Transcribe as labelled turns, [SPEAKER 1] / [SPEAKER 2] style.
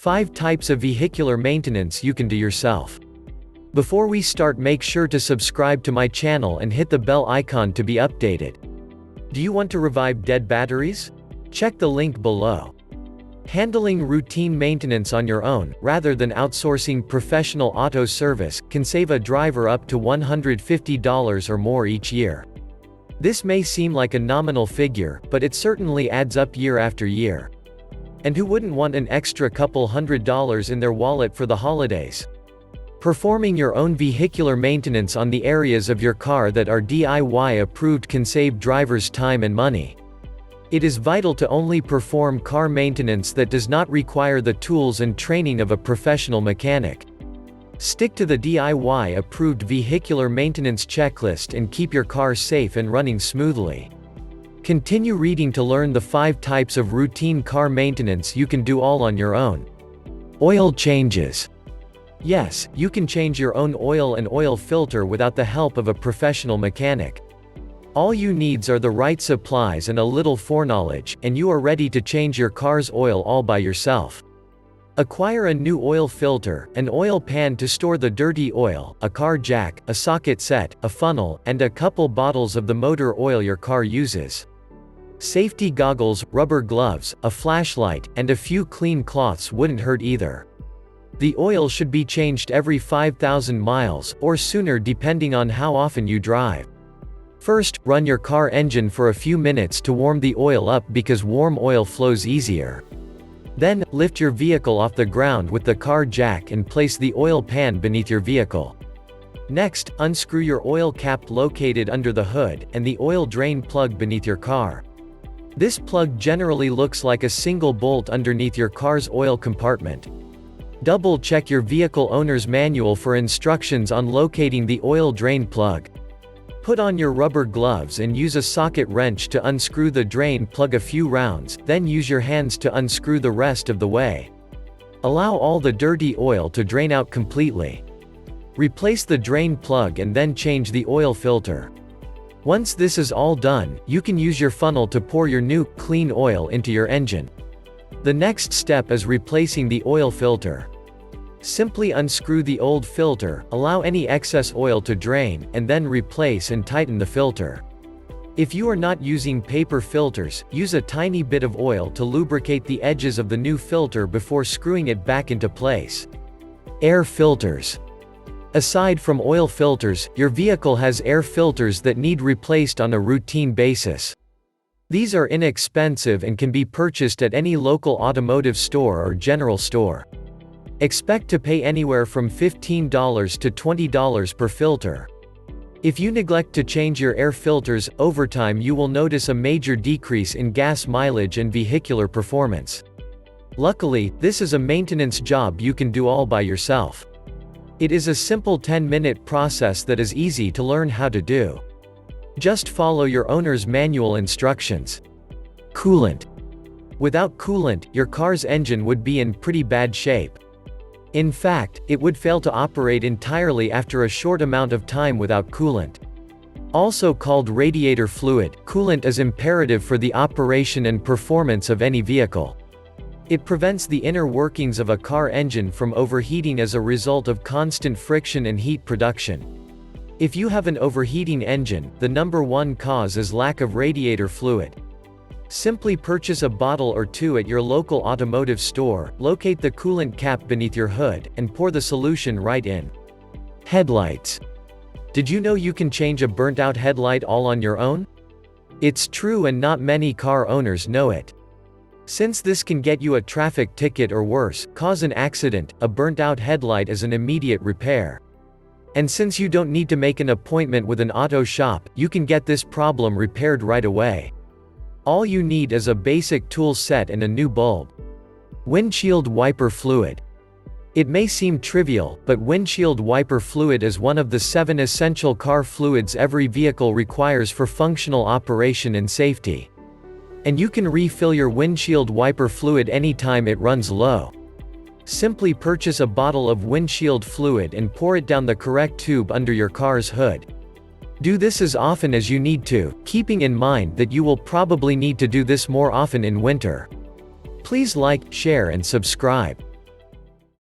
[SPEAKER 1] 5 types of vehicular maintenance you can do yourself. Before we start, make sure to subscribe to my channel and hit the bell icon to be updated. Do you want to revive dead batteries? Check the link below. Handling routine maintenance on your own, rather than outsourcing professional auto service, can save a driver up to $150 or more each year. This may seem like a nominal figure, but it certainly adds up year after year. And who wouldn't want an extra couple $100s in their wallet for the holidays? Performing your own vehicular maintenance on the areas of your car that are DIY approved can save drivers time and money. It is vital to only perform car maintenance that does not require the tools and training of a professional mechanic. Stick to the DIY approved vehicular maintenance checklist and keep your car safe and running smoothly. Continue reading to learn the 5 types of routine car maintenance you can do all on your own. Oil changes. Yes, you can change your own oil and oil filter without the help of a professional mechanic. All you need are the right supplies and a little foreknowledge, and you are ready to change your car's oil all by yourself. Acquire a new oil filter, an oil pan to store the dirty oil, a car jack, a socket set, a funnel, and a couple bottles of the motor oil your car uses. Safety goggles, rubber gloves, a flashlight, and a few clean cloths wouldn't hurt either. The oil should be changed every 5,000 miles, or sooner depending on how often you drive. First, run your car engine for a few minutes to warm the oil up because warm oil flows easier. Then, lift your vehicle off the ground with the car jack and place the oil pan beneath your vehicle. Next, unscrew your oil cap located under the hood, and the oil drain plug beneath your car. This plug generally looks like a single bolt underneath your car's oil compartment. Double-check your vehicle owner's manual for instructions on locating the oil drain plug. Put on your rubber gloves and use a socket wrench to unscrew the drain plug a few rounds, then use your hands to unscrew the rest of the way. Allow all the dirty oil to drain out completely. Replace the drain plug and then change the oil filter. Once this is all done, you can use your funnel to pour your new, clean oil into your engine. The next step is replacing the oil filter. Simply unscrew the old filter, allow any excess oil to drain, and then replace and tighten the filter. If you are not using paper filters, use a tiny bit of oil to lubricate the edges of the new filter before screwing it back into place. Air filters. Aside from oil filters, your vehicle has air filters that need replaced on a routine basis. These are inexpensive and can be purchased at any local automotive store or general store. Expect to pay anywhere from $15 to $20 per filter. If you neglect to change your air filters, over time you will notice a major decrease in gas mileage and vehicular performance. Luckily, this is a maintenance job you can do all by yourself. It is a simple 10-minute process that is easy to learn how to do. Just follow your owner's manual instructions. Coolant. Without coolant, your car's engine would be in pretty bad shape. In fact, it would fail to operate entirely after a short amount of time without coolant. Also called radiator fluid, coolant is imperative for the operation and performance of any vehicle. It prevents the inner workings of a car engine from overheating as a result of constant friction and heat production. If you have an overheating engine, the number one cause is lack of radiator fluid. Simply purchase a bottle or two at your local automotive store, locate the coolant cap beneath your hood, and pour the solution right in. Headlights. Did you know you can change a burnt-out headlight all on your own? It's true, and not many car owners know it. Since this can get you a traffic ticket or worse, cause an accident, a burnt-out headlight is an immediate repair. And since you don't need to make an appointment with an auto shop, you can get this problem repaired right away. All you need is a basic tool set and a new bulb. Windshield wiper fluid. It may seem trivial, but windshield wiper fluid is one of the 7 essential car fluids every vehicle requires for functional operation and safety. And you can refill your windshield wiper fluid anytime it runs low. Simply purchase a bottle of windshield fluid and pour it down the correct tube under your car's hood. Do this as often as you need to, keeping in mind that you will probably need to do this more often in winter. Please like, share and subscribe.